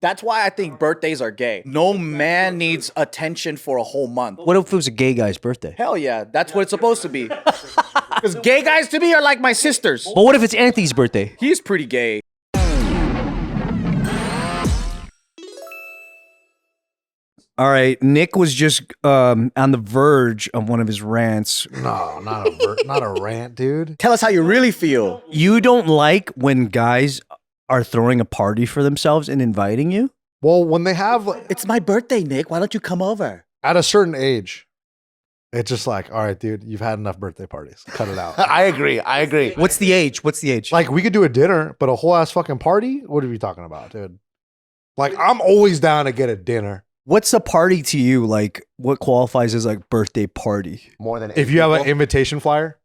That's why I think birthdays are gay. No man needs attention for a whole month. What if it was a gay guy's birthday? Hell yeah, that's what it's supposed to be. Because gay guys to me are like my sisters. But what if it's Anthony's birthday? He's pretty gay. All right, Nick was just on the verge of one of his rants. No, not a rant, dude. Tell us how you really feel. You don't like when guys are throwing a party for themselves and inviting you? Well, when they have It's my birthday, Nick. Why don't you come over? at a certain age, it's just like, all right, dude, you've had enough birthday parties. Cut it out. I agree. What's the age? What's the age? Like, we could do a dinner, but a whole ass fucking party? What are we talking about, dude? Like, I'm always down to get a dinner. What's a party to you? Like, what qualifies as like birthday party? More than 8 If you have people. an invitation flyer,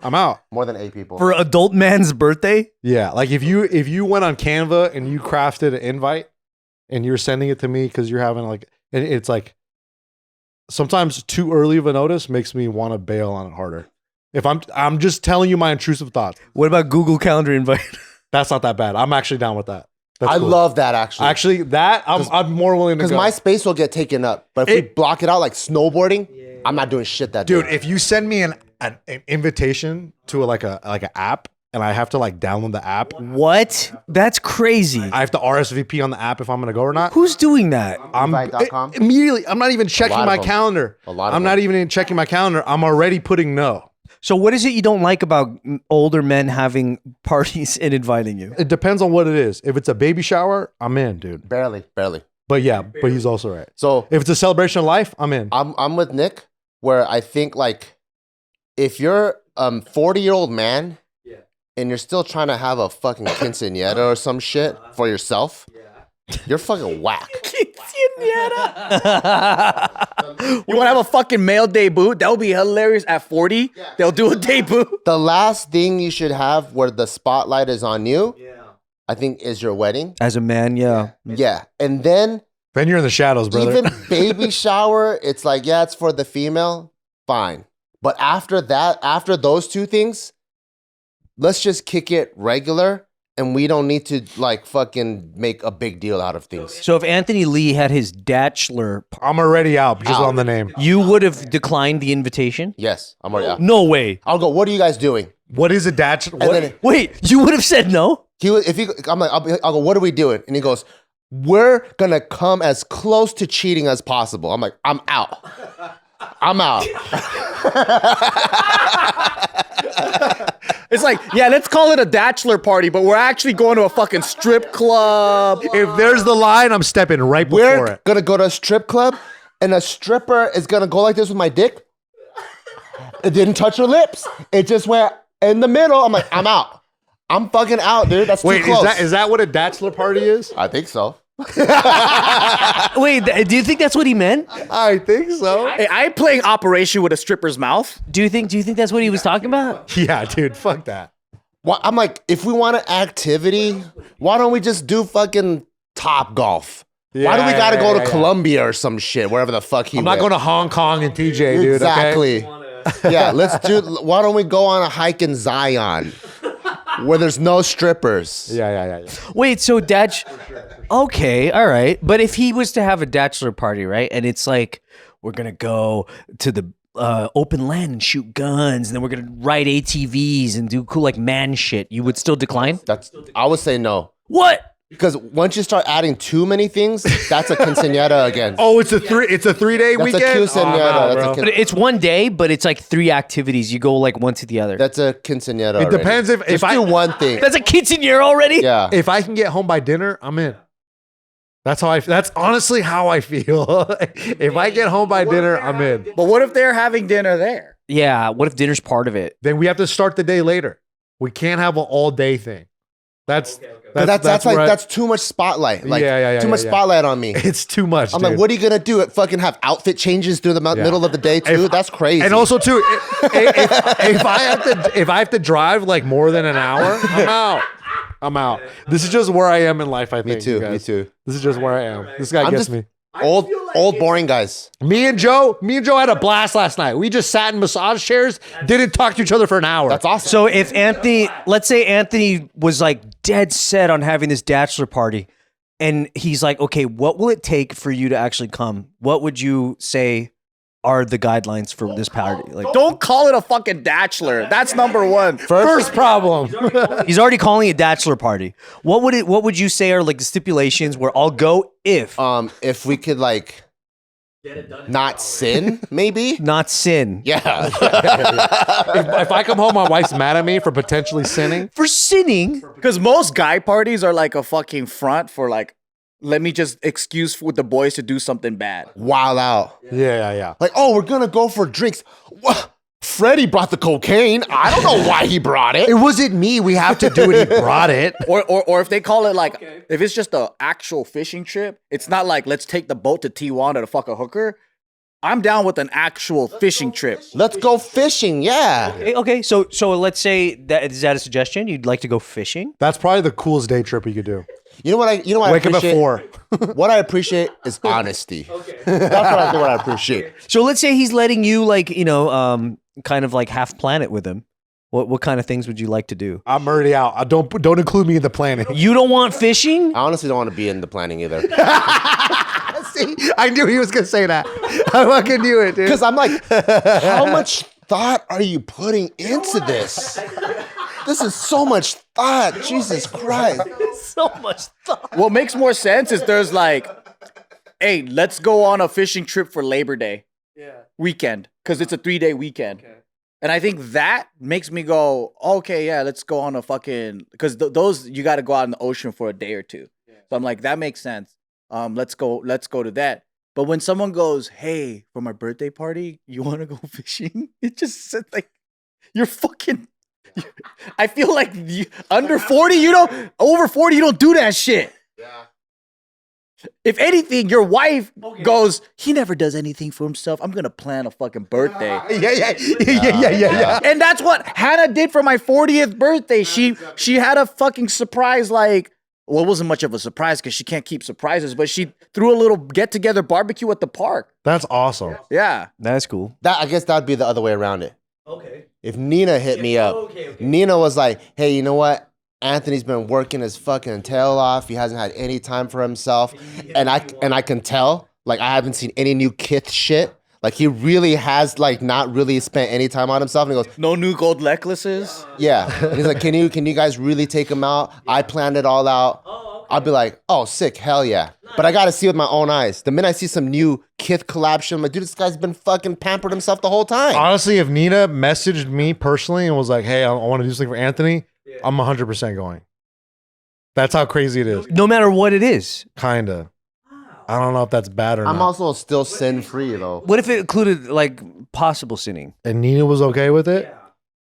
I'm out. More than 8 people. For adult man's birthday? Yeah, like if you went on Canva and you crafted an invite and you're sending it to me because you're having like, and it's like sometimes too early of a notice makes me want to bail on it harder. If I'm just telling you my intrusive thoughts. What about Google Calendar invite? That's not that bad. I'm actually down with that. That's I cool. love that actually. Actually, that I'm more willing to Because go. my space will get taken up. But if we block it out like snowboarding, I'm not doing shit that Dude, day. if you send me an invitation to like an app and I have to like download the app, What? That's crazy. I have to RSVP on the app if I'm gonna go or not. Who's doing that? Invite.com? Immediately, I'm not even checking lot of my them. calendar. A lot of I'm them. not even checking my calendar. I'm already putting no. So what is it you don't like about older men having parties and inviting you? It depends on what it is. If it's a baby shower, I'm in, dude. Barely. But yeah, but he's also right. So If it's a celebration of life, I'm in. I'm with Nick, where I think like if you're 40-year-old man and you're still trying to have a fucking quinceañera or some shit for yourself, you're fucking whack. You want to have a fucking male debut? That would be hilarious. At 40, they'll do a debut. The last thing you should have where the spotlight is on you, I think, is your wedding. As a man, yeah. Yeah. And then Then you're in the shadows, brother. even baby shower, it's like, yeah, it's for the female. Fine. But after that, after those two things, let's just kick it regular and we don't need to like fucking make a big deal out of things. So if Anthony Lee had his bachelor, I'm already out just on the name. you would have declined the invitation? Yes, I'm already out. No way. I'll go, what are you guys doing? What is a Dutch? And then Wait, you would have said no? he was, if he, I'm like, I'll go, what are we doing? And he goes, we're gonna come as close to cheating as possible. I'm like, I'm out. I'm out. It's like, yeah, let's call it a bachelor party, but we're actually going to a fucking strip club. If there's the line, I'm stepping right before We're it. gonna go to a strip club and a stripper is gonna go like this with my dick. It didn't touch her lips. It just went in the middle. I'm like, I'm out. I'm fucking out, dude. That's Wait, too close. is that what a bachelor party is? I think so. Wait, do you think that's what he meant? I think so. Hey, I ain't playing Operation with a stripper's mouth. Do you think that's what he was talking about? Yeah, dude, fuck that. Well, I'm like, if we want an activity, why don't we just do fucking Top Golf? Why do we gotta go to Colombia or some shit, wherever the fuck he I'm went? not going to Hong Kong and TJ, dude. Exactly. Yeah, let's do. Why don't we go on a hike in Zion, where there's no strippers? Yeah. Wait, so okay, all right. But if he was to have a bachelor party, right? And it's like, we're going to go to the open land and shoot guns, and then we're going to ride ATVs and do cool like man shit, you would still decline? I would say no. What? Because once you start adding too many things, that's a quinceañera again. Oh, it's a 3-day That's weekend? a quinceañera. That's a But it's one day, but it's like 3 activities. You go like one to the other. That's a quinceañera. It depends if Just I do one thing. That's a quinceañera already? Yeah. If I can get home by dinner, I'm in. That's honestly how I feel. If I get home by dinner, I'm in. But what if they're having dinner there? Yeah, what if dinner's part of it? Then we have to start the day later. We can't have an all day thing. That's too much spotlight. Like Yeah, too much spotlight on me. It's too much. I'm dude. like, what are you gonna do? Fucking have outfit changes through the middle of the day too? That's crazy. And also too, if I have to drive like more than an hour, I'm out. This is just where I am in life. I think. me too. you guys. Me too. This is just where I am. This guy I'm gets just me. Old boring guys. Me and Joe had a blast last night. We just sat in massage chairs, didn't talk to each other for an hour. That's awesome. So if let's say Anthony was like dead set on having this bachelor party, and he's like, okay, what will it take for you to actually come? What would you say are the guidelines for this party? Like, Don't call it a fucking bachelor. That's number one. First problem. he's already calling it bachelor party. What would you say are like the stipulations where I'll go If we could like not sin, maybe. not sin? Yeah. if I come home, my wife's mad at me for potentially sinning. For sinning, Because most guy parties are like a fucking front for like, let me just excuse with the boys to do something bad. Wild out. Yeah. Like, oh, we're gonna go for drinks. What? Freddie brought the cocaine. I don't know why he brought it. It wasn't me. We have to do it. He brought it. Or if they call it like, if it's just an actual fishing trip, it's not like, let's take the boat to Tijuana to fuck a hooker. I'm down with an actual fishing trip. Let's go fishing. Yeah. okay. So let's say that is that a suggestion? You'd like to go fishing? That's probably the coolest day trip you could do. You know what I Wake up at appreciate? 4. What I appreciate is honesty. That's what I appreciate. So let's say he's letting you like, kind of like half plan it with him. What kind of things would you like to do? I'm already out. Don't include me in the planning. You don't want fishing? I honestly don't want to be in the planning either. See, I knew he was gonna say that. I fucking knew it, dude. Because I'm like, how much thought are you putting into this? This is so much thought. Jesus Christ. So much thought. What makes more sense is there's like, hey, let's go on a fishing trip for Labor Day weekend because it's a 3-day weekend. And I think that makes me go, okay, yeah, let's go on a fucking, because those, you got to go out in the ocean for a day or two. So I'm like, that makes sense. Let's go to that. But when someone goes, hey, for my birthday party, you want to go fishing? It just said like, you're fucking, I feel like under 40, over 40, you don't do that shit. Yeah. If anything, your wife goes, he never does anything for himself. I'm going to plan a fucking birthday. Yeah. And that's what Hannah did for my 40th birthday. She had a fucking surprise, like, well, it wasn't much of a surprise because she can't keep surprises, but she threw a little get-together barbecue at the park. That's awesome. Yeah. That's cool. I guess that'd be the other way around it. Okay. If Nina hit me up, Nina was like, hey, you know what? Anthony's been working his fucking tail off. He hasn't had any time for himself. And I can tell, like, I haven't seen any new Kith shit. Like, he really has, like, not really spent any time on himself. And he goes, No new gold necklaces? yeah. And he's like, can you guys really take him out? I planned it all out. I'll be like, oh, sick, hell yeah. But I gotta see with my own eyes. The minute I see some new Kith collab shit, I'm like, dude, this guy's been fucking pampered himself the whole time. Honestly, if Nina messaged me personally and was like, hey, I want to do something for Anthony, I'm 100% going. That's how crazy it is. No matter what it is. Kinda. I don't know if that's bad or I'm not. also still sin-free, though. What if it included like possible sinning? And Nina was okay with it,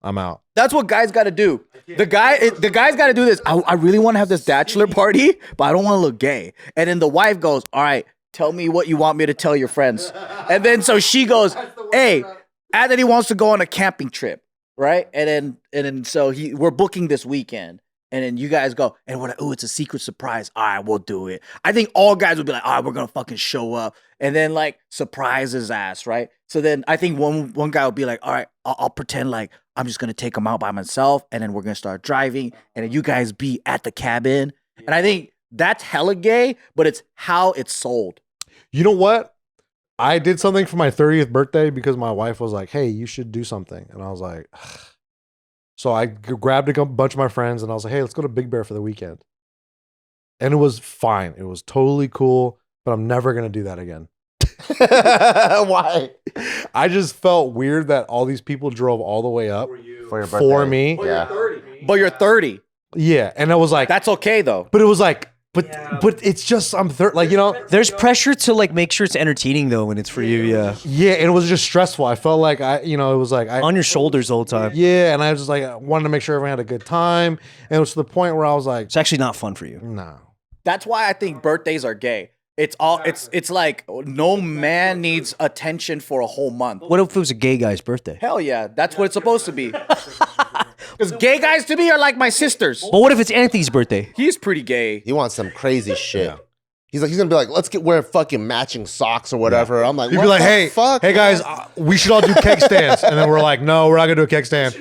I'm out. That's what guys got to do. The guy's got to do this. I really want to have this bachelor party, but I don't want to look gay. And then the wife goes, all right, tell me what you want me to tell your friends. And then so she goes, hey, Anthony wants to go on a camping trip, right? And then so we're booking this weekend. And then you guys go, and we're like, oh, it's a secret surprise. All right, we'll do it. I think all guys would be like, all right, we're going to fucking show up. And then, like, surprise his ass, right? So then I think one guy would be like, all right, I'll pretend like I'm just going to take him out by myself. And then we're going to start driving. And then you guys be at the cabin. And I think that's hella gay, but it's how it's sold. You know what? I did something for my 30th birthday because my wife was like, hey, you should do something. And I was like, ugh. So I grabbed a bunch of my friends and I was like, hey, let's go to Big Bear for the weekend. And it was fine. It was totally cool, but I'm never going to do that again. Why? I just felt weird that all these people drove all the way up For your birthday. for me. Yeah. But you're 30. Yeah. And I was like, That's okay, though. but it was like, but it's just, I'm 30, like, you know, There's pressure to like make sure it's entertaining though when it's for you, yeah. yeah. And it was just stressful. I felt like it was like, On your shoulders the whole time. yeah. And I was just like, I wanted to make sure everyone had a good time. And it was to the point where I was like, It's actually not fun for you. no. That's why I think birthdays are gay. It's like no man needs attention for a whole month. What if it was a gay guy's birthday? Hell yeah, that's what it's supposed to be. Because gay guys to me are like my sisters. But what if it's Anthony's birthday? He's pretty gay. He wants some crazy shit. He's gonna be like, let's wear fucking matching socks or whatever. I'm like, He'd what be like, the hey, fuck? hey guys, we should all do keg stands. And then we're like, no, we're not gonna do a keg stand.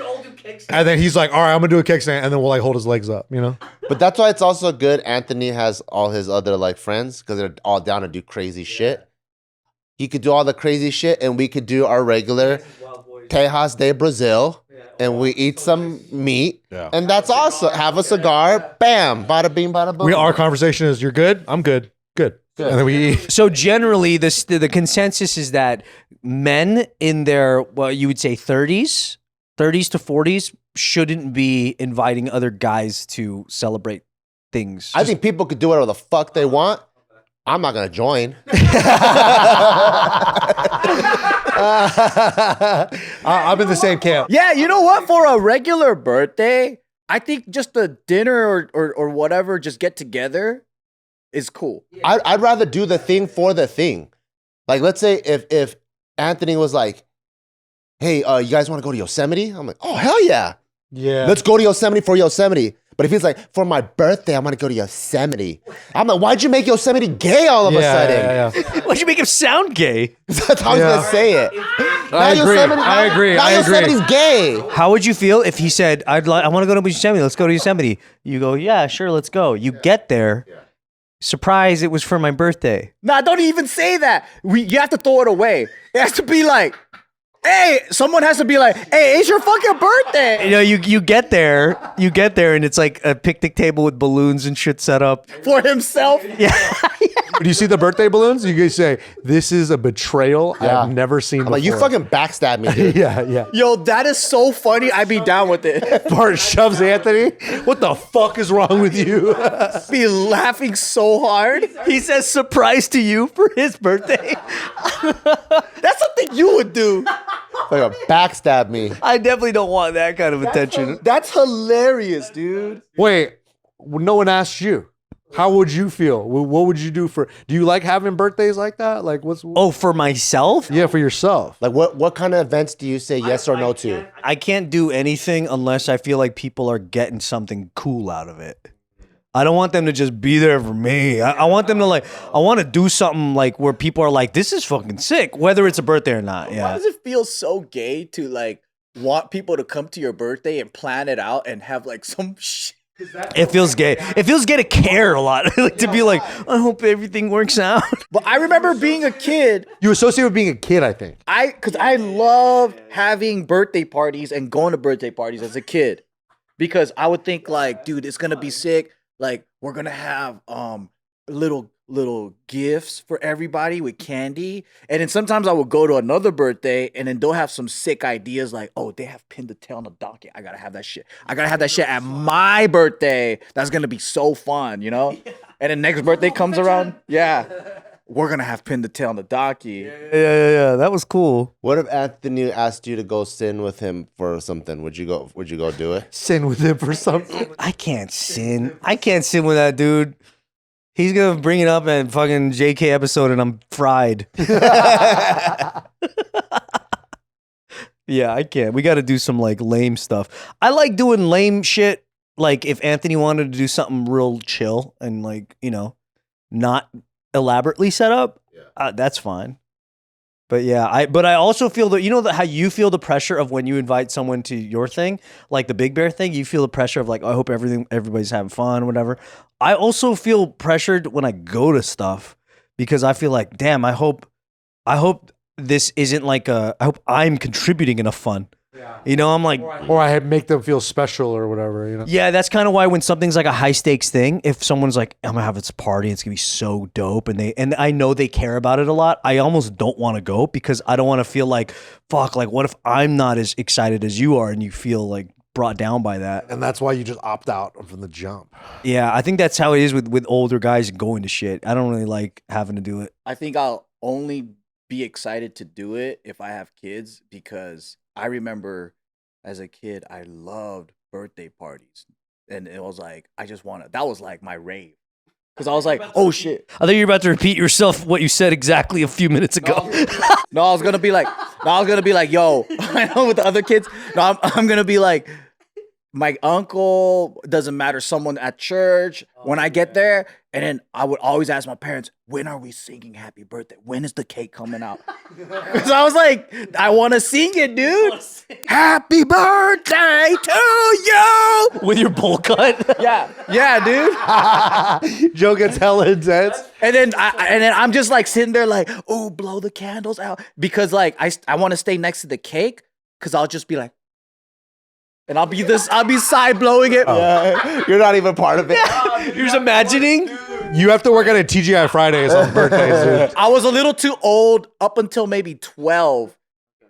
And then he's like, all right, I'm gonna do a kickstand, and then we'll like hold his legs up, you know? But that's why it's also good. Anthony has all his other like friends because they're all down to do crazy shit. He could do all the crazy shit, and we could do our regular Tejas de Brazil, and we eat some meat, and that's awesome. Have a cigar, bam, bada bing, bada boom. Our conversation is, you're good, I'm good, good. And then we eat. So generally, the consensus is that men in their, well, you would say 30s to 40s shouldn't be inviting other guys to celebrate things. I think people could do whatever the fuck they want. I'm not gonna join. I'm in the same camp. Yeah, you know what? For a regular birthday, I think just a dinner or whatever, just get together is cool. I'd rather do the thing for the thing. Like, let's say if Anthony was like, hey, you guys want to go to Yosemite? I'm like, oh, hell yeah. Yeah. Let's go to Yosemite for Yosemite. But if he's like, for my birthday, I'm going to go to Yosemite. I'm like, why'd you make Yosemite gay all of a sudden? Yeah. Why'd you make him sound gay? That's how he's going to say it. I agree. Now Yosemite's gay. How would you feel if he said, I want to go to Yosemite, let's go to Yosemite. You go, yeah, sure, let's go. You get there. Surprise, it was for my birthday. Nah, don't even say that. You have to throw it away. It has to be like, hey, someone has to be like, hey, it's your fucking birthday. You know, you get there, and it's like a picnic table with balloons and shit set up. For himself. Yeah. Do you see the birthday balloons? You guys say, this is a betrayal I've never seen before. Like, you fucking backstabbed me, dude. Yeah. Yo, that is so funny. I'd be down with it. Bart shoves Anthony. What the fuck is wrong with you? Be laughing so hard. He says surprise to you for his birthday. That's something you would do. Like, backstab me. I definitely don't want that kind of attention. That's hilarious, dude. Wait, no one asked you. How would you feel? What would you do do you like having birthdays like that? Like what's Oh, for myself? Yeah, for yourself. Like, what kind of events do you say yes or no to? I can't do anything unless I feel like people are getting something cool out of it. I don't want them to just be there for me. I want them to I want to do something like where people are like, this is fucking sick, whether it's a birthday or not. Why Yeah. does it feel so gay to like want people to come to your birthday and plan it out and have like some shit? It feels gay. It feels gay to care a lot. Like to be like, I hope everything works out. But I remember being a kid, You associate with being a kid, I think. because I loved having birthday parties and going to birthday parties as a kid. Because I would think like, dude, it's gonna be sick. Like, we're gonna have little gifts for everybody with candy. And then sometimes I would go to another birthday and then they'll have some sick ideas like, oh, they have pinned the tail on a donkey. I gotta have that shit. I gotta have that shit at my birthday. That's gonna be so fun, you know? And then next birthday comes around. Yeah. We're gonna have pinned the tail on the donkey. Yeah. That was cool. What if Anthony asked you to go sin with him for something? Would you go do it? Sin with him for something. I can't sin. I can't sin with that dude. He's gonna bring it up at fucking JK episode and I'm fried. Yeah, I can't. We gotta do some like lame stuff. I like doing lame shit. Like if Anthony wanted to do something real chill and like, you know, not elaborately set up, that's fine. But yeah, I also feel that, you know, how you feel the pressure of when you invite someone to your thing, like the Big Bear thing, you feel the pressure of like, I hope everybody's having fun or whatever. I also feel pressured when I go to stuff because I feel like, damn, I hope this isn't like I hope I'm contributing enough fun. Yeah. You know, I'm like, Or I make them feel special or whatever, you know? yeah, that's kind of why when something's like a high stakes thing, if someone's like, I'm gonna have this party, it's gonna be so dope, and I know they care about it a lot, I almost don't want to go because I don't want to feel like, fuck, like what if I'm not as excited as you are and you feel like brought down by that. And that's why you just opt out from the jump. Yeah, I think that's how it is with older guys going to shit. I don't really like having to do it. I think I'll only be excited to do it if I have kids because I remember as a kid, I loved birthday parties. And it was like, that was like my rave. Because I was like, oh shit. I think you're about to repeat yourself what you said exactly a few minutes ago. No, I was gonna be like, yo, I know with the other kids. No, I'm gonna be like, my uncle, doesn't matter, someone at church, when I get there, and then I would always ask my parents, when are we singing happy birthday? When is the cake coming out? Because I was like, I want to sing it, dude. Happy birthday to you. With your bowl cut? Yeah, dude. Joe gets hella intense. And then I'm just like sitting there like, oh, blow the candles out. Because like I want to stay next to the cake because I'll just be like, and I'll be side blowing it. Yeah, you're not even part of it. You're just imagining? You have to work on a TGI Fridays on birthdays, dude. I was a little too old up until maybe 12.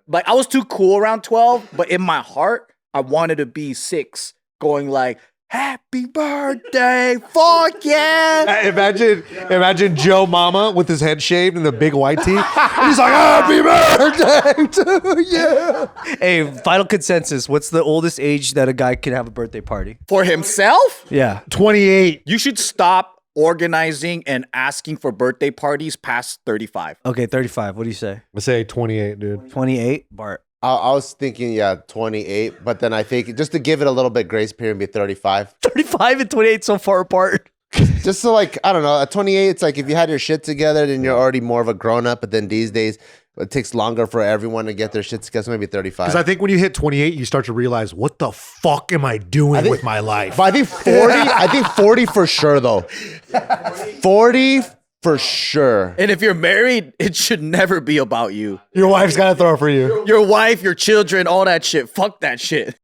Like I was too cool around 12, but in my heart, I wanted to be 6, going like, happy birthday, fuck yeah. Imagine Joe Mama with his head shaved and the big white tee. And he's like, happy birthday to you. Hey, final consensus. What's the oldest age that a guy can have a birthday party? For himself, Yeah. 28. you should stop organizing and asking for birthday parties past 35. Okay, 35. What do you say? I say 28, dude. 28? Bart. I was thinking, 28, but then I think just to give it a little bit grace period, be 35. 35 and 28 so far apart. Just so like, I don't know, at 28, it's like if you had your shit together, then you're already more of a grown up. But then these days, it takes longer for everyone to get their shit together. So maybe 35. Because I think when you hit 28, you start to realize, what the fuck am I doing with my life? But I think 40 for sure though. 40 for sure. And if you're married, it should never be about you. Your wife's got to throw for you. Your wife, your children, all that shit. Fuck that shit.